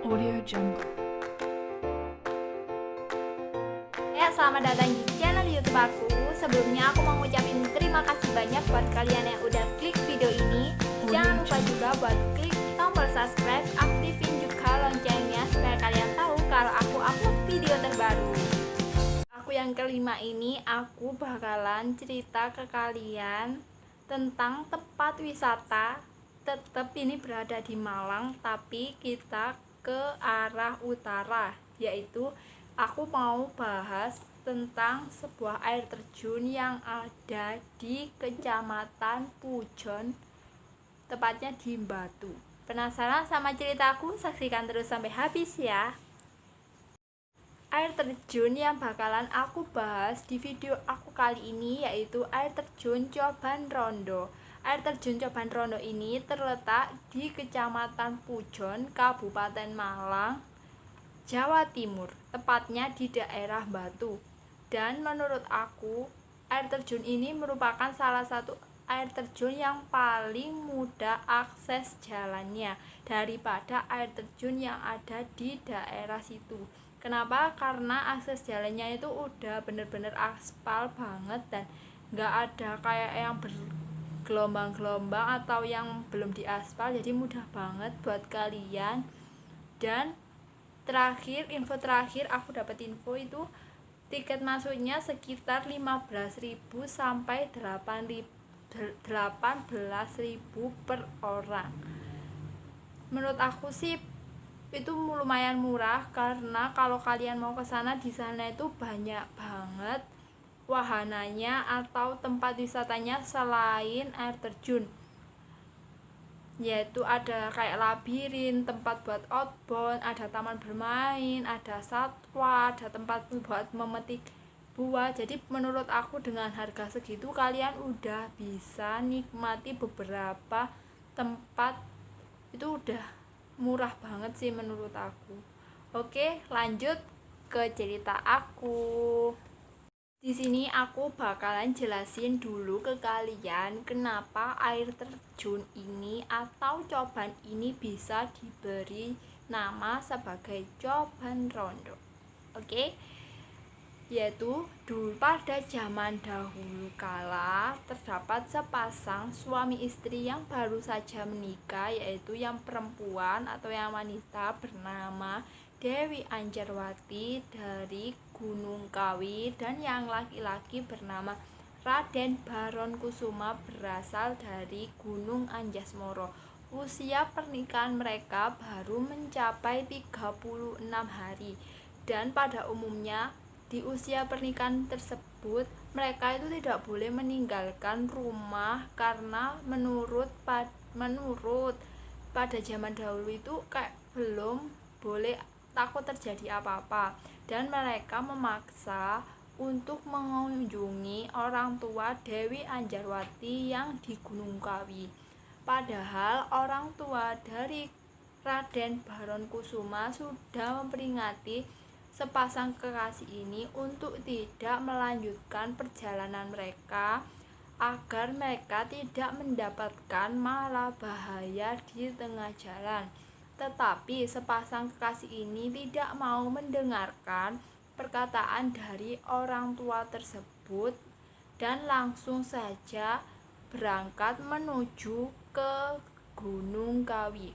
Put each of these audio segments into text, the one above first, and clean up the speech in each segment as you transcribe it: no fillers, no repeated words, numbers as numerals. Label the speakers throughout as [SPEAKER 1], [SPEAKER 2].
[SPEAKER 1] Audio Jungle.
[SPEAKER 2] Ya, selamat datang di channel YouTube aku. Sebelumnya aku mau ngucapin terima kasih banyak buat kalian yang udah klik video ini. Jangan lupa juga buat klik tombol subscribe, aktifin juga loncengnya supaya kalian tahu kalau aku upload video terbaru. Aku yang kelima ini aku bakalan cerita ke kalian tentang tempat wisata. Tetap ini berada di Malang, tapi kita ke arah utara, yaitu aku mau bahas tentang sebuah air terjun yang ada di Kecamatan Pujon, tepatnya di Batu. Penasaran sama ceritaku? Saksikan terus sampai habis ya. Air terjun yang bakalan aku bahas di video aku kali ini yaitu air terjun Coban Rondo. Air terjun Coban Rondo ini terletak di Kecamatan Pujon, Kabupaten Malang, Jawa Timur, tepatnya di daerah Batu. Dan menurut aku, air terjun ini merupakan salah satu air terjun yang paling mudah akses jalannya daripada air terjun yang ada di daerah situ. Kenapa? Karena akses jalannya itu udah bener-bener aspal banget dan nggak ada kayak yang bergelombang-gelombang atau yang belum diaspal, jadi mudah banget buat kalian. Dan info terakhir aku dapat info itu tiket masuknya sekitar 15.000 sampai 18.000 per orang. Menurut aku sih itu lumayan murah, karena kalau kalian mau ke sana, di sana itu banyak banget wahananya atau tempat wisatanya selain air terjun, yaitu ada kayak labirin, tempat buat outbound, ada taman bermain, ada satwa, ada tempat buat memetik buah. Jadi menurut aku dengan harga segitu kalian udah bisa nikmati beberapa tempat, itu udah murah banget sih menurut aku. Oke, lanjut ke cerita aku. Di sini aku bakalan jelasin dulu ke kalian kenapa air terjun ini atau coban ini bisa diberi nama sebagai Coban Rondo. Oke? Yaitu dulu pada zaman dahulu kala terdapat sepasang suami istri yang baru saja menikah, yaitu yang perempuan atau yang wanita bernama Dewi Anjarwati dari Gunung Kawi, dan yang laki-laki bernama Raden Baron Kusuma berasal dari Gunung Anjasmoro. Usia pernikahan mereka baru mencapai 36 hari, dan pada umumnya di usia pernikahan tersebut mereka itu tidak boleh meninggalkan rumah, karena menurut pada zaman dahulu itu kayak belum boleh, takut terjadi apa-apa, dan mereka memaksa untuk mengunjungi orang tua Dewi Anjarwati yang di Gunung Kawi. Padahal orang tua dari Raden Baron Kusuma sudah memperingati sepasang kekasih ini untuk tidak melanjutkan perjalanan mereka, agar mereka tidak mendapatkan malah bahaya di tengah jalan. Tetapi sepasang kekasih ini tidak mau mendengarkan perkataan dari orang tua tersebut dan langsung saja berangkat menuju ke Gunung Kawi.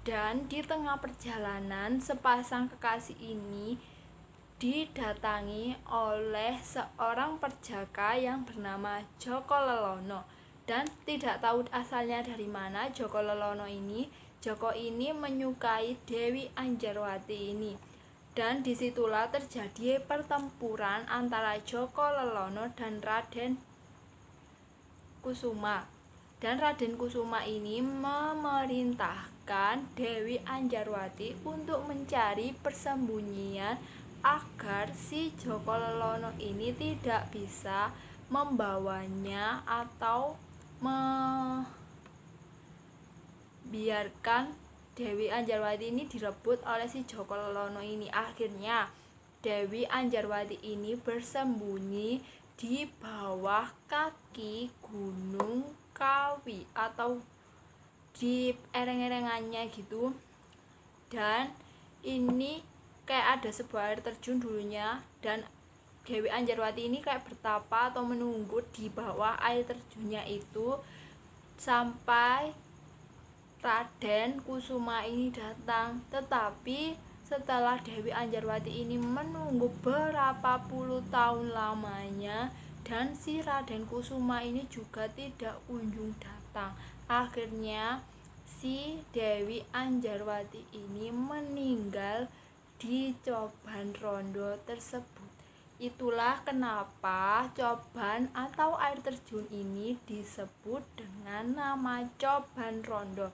[SPEAKER 2] Dan di tengah perjalanan sepasang kekasih ini didatangi oleh seorang perjaka yang bernama Joko Lelono. Dan tidak tahu asalnya dari mana Joko Lelono ini, Joko ini menyukai Dewi Anjarwati ini. Dan disitulah terjadi pertempuran antara Joko Lelono dan Raden Kusuma. Dan Raden Kusuma ini memerintahkan Dewi Anjarwati untuk mencari persembunyian agar si Joko Lelono ini tidak bisa membawanya atau membiarkan Dewi Anjarwati ini direbut oleh si Joko Lelono ini. Akhirnya Dewi Anjarwati ini bersembunyi di bawah kaki Gunung Kawi atau di ereng-erengannya gitu. Dan ini kayak ada sebuah air terjun dulunya, dan Dewi Anjarwati ini kayak bertapa atau menunggu di bawah air terjunnya itu sampai Raden Kusuma ini datang. Tetapi setelah Dewi Anjarwati ini menunggu berapa puluh tahun lamanya, dan si Raden Kusuma ini juga tidak kunjung datang. Akhirnya si Dewi Anjarwati ini meninggal di Coban Rondo tersebut. Itulah kenapa Coban atau air terjun ini disebut dengan nama Coban Rondo.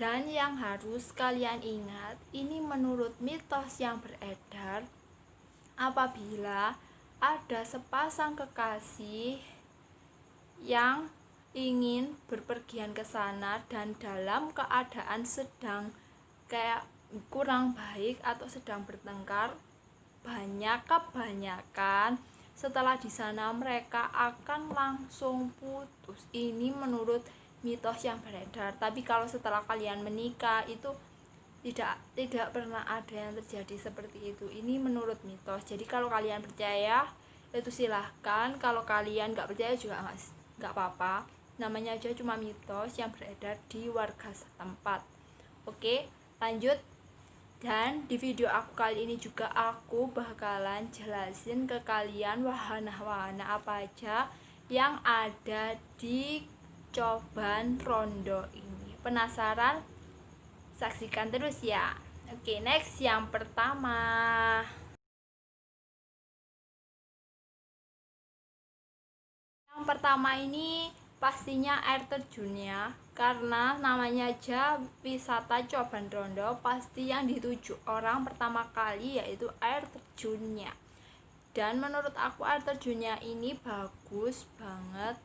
[SPEAKER 2] Dan yang harus kalian ingat, ini menurut mitos yang beredar, apabila ada sepasang kekasih yang ingin berpergian ke sana dan dalam keadaan sedang kayak kurang baik atau sedang bertengkar, kebanyakan setelah di sana mereka akan langsung putus. Ini menurut mitos yang beredar. Tapi kalau setelah kalian menikah itu tidak pernah ada yang terjadi seperti itu. Ini menurut mitos. Jadi kalau kalian percaya itu silahkan, kalau kalian nggak percaya juga nggak apa-apa. Namanya aja cuma mitos yang beredar di warga setempat. Oke, lanjut. Dan di video aku kali ini juga aku bakalan jelasin ke kalian wahana-wahana apa aja yang ada di Coban Rondo ini. Penasaran? Saksikan terus ya. Oke, next yang pertama. Yang pertama ini pastinya air terjunnya, karena namanya aja wisata Coban Rondo, pasti yang dituju orang pertama kali yaitu air terjunnya. Dan menurut aku air terjunnya ini bagus banget.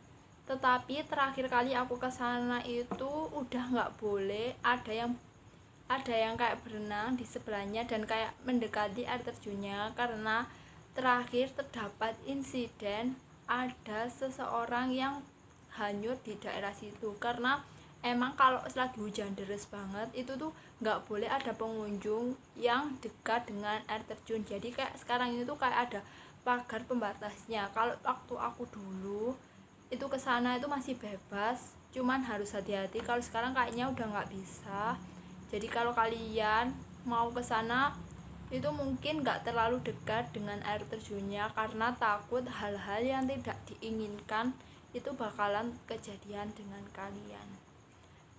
[SPEAKER 2] Tetapi terakhir kali aku ke sana itu udah nggak boleh, ada yang kayak berenang di sebelahnya dan kayak mendekati air terjunnya, karena terakhir terdapat insiden ada seseorang yang hanyut di daerah situ. Karena emang kalau selagi hujan deras banget itu tuh nggak boleh ada pengunjung yang dekat dengan air terjun. Jadi kayak sekarang itu kayak ada pagar pembatasnya. Kalau waktu aku dulu itu kesana itu masih bebas, cuman harus hati-hati. Kalau sekarang kayaknya udah nggak bisa. Jadi kalau kalian mau kesana itu mungkin nggak terlalu dekat dengan air terjunnya, karena takut hal-hal yang tidak diinginkan itu bakalan kejadian dengan kalian.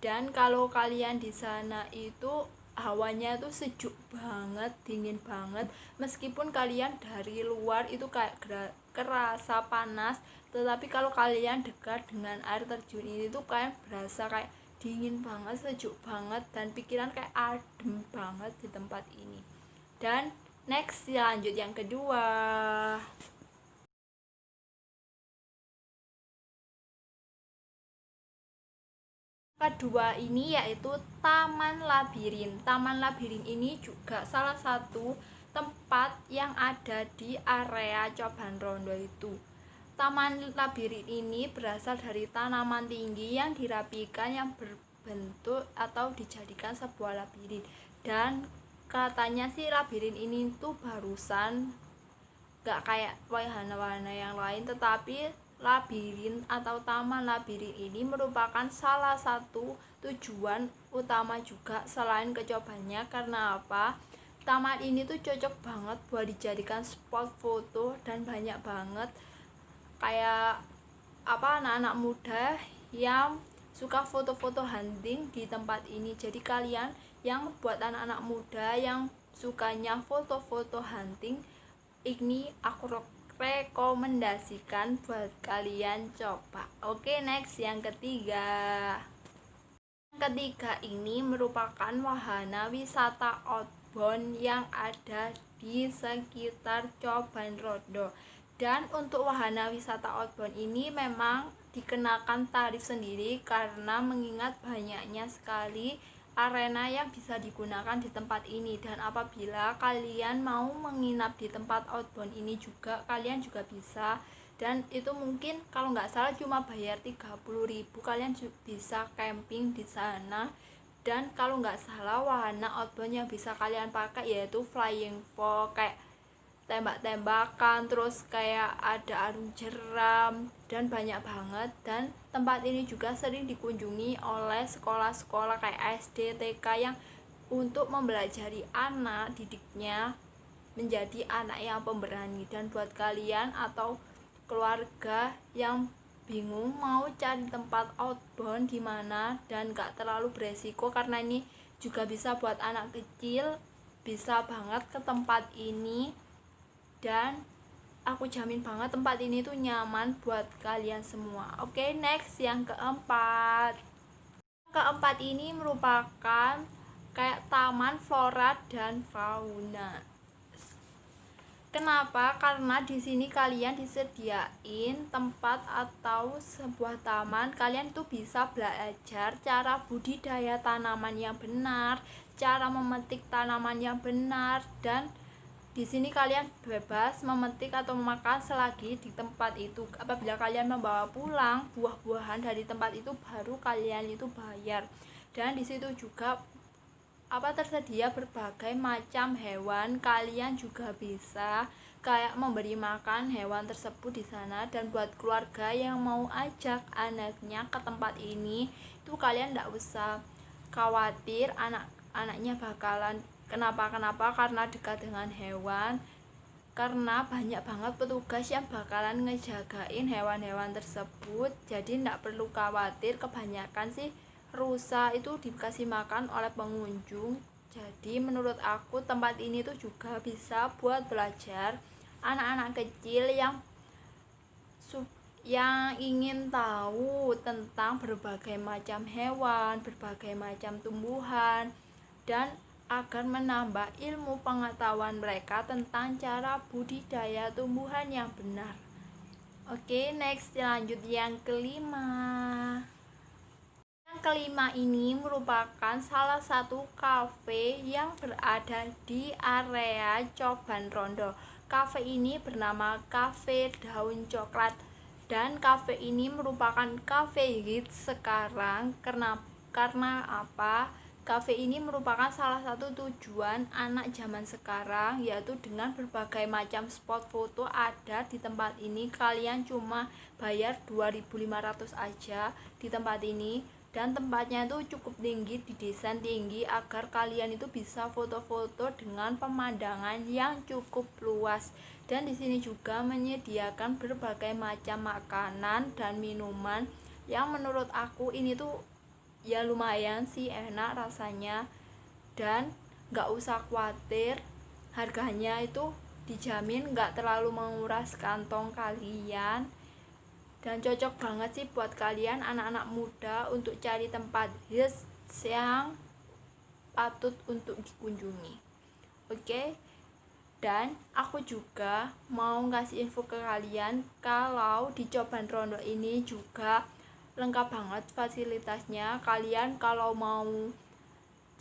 [SPEAKER 2] Dan kalau kalian di sana itu hawanya tuh sejuk banget, dingin banget, meskipun kalian dari luar itu kayak kerasa panas, tetapi kalau kalian dekat dengan air terjun ini tuh kayak berasa kayak dingin banget, sejuk banget, dan pikiran kayak adem banget di tempat ini. Dan next, lanjut yang kedua. Kedua ini yaitu Taman Labirin. Taman Labirin ini juga salah satu tempat yang ada di area Coban Rondo itu. Taman Labirin ini berasal dari tanaman tinggi yang dirapikan yang berbentuk atau dijadikan sebuah labirin. Dan katanya sih labirin ini tuh barusan, gak kayak wahana-wahana yang lain, tetapi labirin atau taman labirin ini merupakan salah satu tujuan utama juga selain kecobannya. Karena apa? Taman ini tuh cocok banget buat dijadikan spot foto, dan banyak banget kayak anak-anak muda yang suka foto-foto hunting di tempat ini. Jadi kalian yang buat anak-anak muda yang sukanya foto-foto hunting, ini aku rekomendasikan buat kalian coba. Oke, next yang ketiga. Yang ketiga ini merupakan wahana wisata outbound yang ada di sekitar Coban Rondo. Dan untuk wahana wisata outbound ini memang dikenakan tarif sendiri, karena mengingat banyaknya sekali arena yang bisa digunakan di tempat ini. Dan apabila kalian mau menginap di tempat outbound ini juga, kalian juga bisa. Dan itu mungkin kalau nggak salah cuma bayar 30.000, kalian bisa camping di sana Dan kalau nggak salah wahana outbound yang bisa kalian pakai yaitu flying fox, kayak tembak-tembakan, terus kayak ada arung jeram, dan banyak banget. Dan tempat ini juga sering dikunjungi oleh sekolah-sekolah kayak SD, TK yang untuk mempelajari anak didiknya menjadi anak yang pemberani. Dan buat kalian atau keluarga yang bingung mau cari tempat outbound di mana dan gak terlalu beresiko, karena ini juga bisa buat anak kecil, bisa banget ke tempat ini. Dan aku jamin banget tempat ini tuh nyaman buat kalian semua. Oke, next yang keempat. Keempat ini merupakan kayak taman flora dan fauna. Kenapa? Karena di sini kalian disediain tempat atau sebuah taman, kalian tuh bisa belajar cara budidaya tanaman yang benar, cara memetik tanaman yang benar, dan di sini kalian bebas memetik atau memakan selagi di tempat itu. Apabila kalian membawa pulang buah-buahan dari tempat itu, baru kalian itu bayar. Dan di situ juga tersedia berbagai macam hewan. Kalian juga bisa kayak memberi makan hewan tersebut di sana. Dan buat keluarga yang mau ajak anaknya ke tempat ini, itu kalian tidak usah khawatir anak-anaknya bakalan kenapa karena dekat dengan hewan, karena banyak banget petugas yang bakalan ngejagain hewan-hewan tersebut. Jadi tidak perlu khawatir. Kebanyakan sih rusa itu dikasih makan oleh pengunjung. Jadi menurut aku tempat ini tuh juga bisa buat belajar anak-anak kecil yang ingin tahu tentang berbagai macam hewan, berbagai macam tumbuhan, dan agar menambah ilmu pengetahuan mereka tentang cara budidaya tumbuhan yang benar. Oke, next lanjut yang kelima. Yang kelima ini merupakan salah satu kafe yang berada di area Coban Rondo. Kafe ini bernama Cafe Daun Coklat, dan kafe ini merupakan kafe hits sekarang. Karena apa? Kafe ini merupakan salah satu tujuan anak zaman sekarang, yaitu dengan berbagai macam spot foto ada di tempat ini. Kalian cuma bayar 2.500 aja di tempat ini, dan tempatnya itu cukup tinggi, didesain tinggi agar kalian itu bisa foto-foto dengan pemandangan yang cukup luas. Dan di sini juga menyediakan berbagai macam makanan dan minuman yang menurut aku ini tuh ya lumayan sih enak rasanya, dan gak usah khawatir, harganya itu dijamin gak terlalu menguras kantong kalian, dan cocok banget sih buat kalian anak-anak muda untuk cari tempat hits yang patut untuk dikunjungi. Oke, dan aku juga mau ngasih info ke kalian kalau di Coban Rondo ini juga lengkap banget fasilitasnya. Kalian kalau mau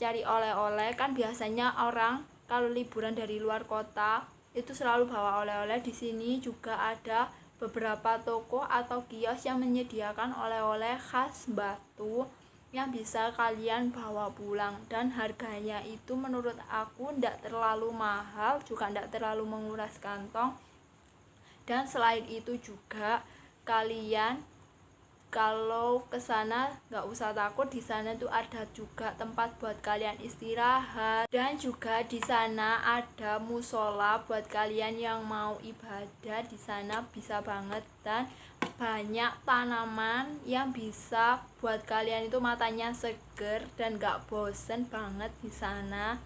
[SPEAKER 2] cari oleh-oleh, kan biasanya orang kalau liburan dari luar kota itu selalu bawa oleh-oleh. Di sini juga ada beberapa toko atau kios yang menyediakan oleh-oleh khas Batu yang bisa kalian bawa pulang, dan harganya itu menurut aku tidak terlalu mahal, juga tidak terlalu menguras kantong. Dan selain itu juga kalian kalau ke sana nggak usah takut, di sana tuh ada juga tempat buat kalian istirahat, dan juga di sana ada musola buat kalian yang mau ibadah. Di sana bisa banget, dan banyak tanaman yang bisa buat kalian itu matanya seger dan nggak bosen banget di sana.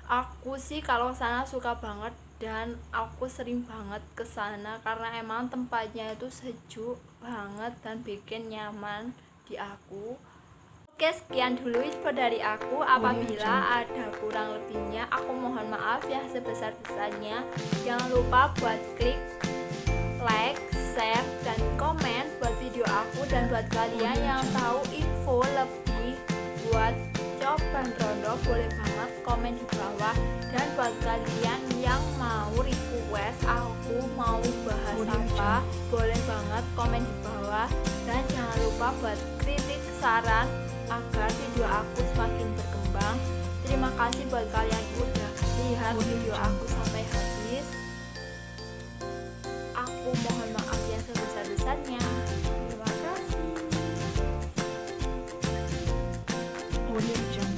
[SPEAKER 2] Aku sih kalau sana suka banget, dan aku sering banget ke sana karena emang tempatnya itu sejuk banget dan bikin nyaman di aku. Oke, sekian dulu info dari aku. Apabila ada kurang lebihnya, aku mohon maaf ya sebesar-besarnya. Jangan lupa buat klik like, share, dan komen buat video aku. Dan buat kalian yang tahu info lebih buat Coban Rondo, boleh banget komen di bawah. Dan buat kalian yang mau request aku mau bahas apa, boleh banget komen di bawah. Dan jangan lupa buat kritik, saran, agar video aku semakin berkembang. Terima kasih buat kalian yang udah lihat video aku sampai habis. Aku mohon maaf yang sebesar-besarnya. Terima kasih.
[SPEAKER 1] Audio Jungle.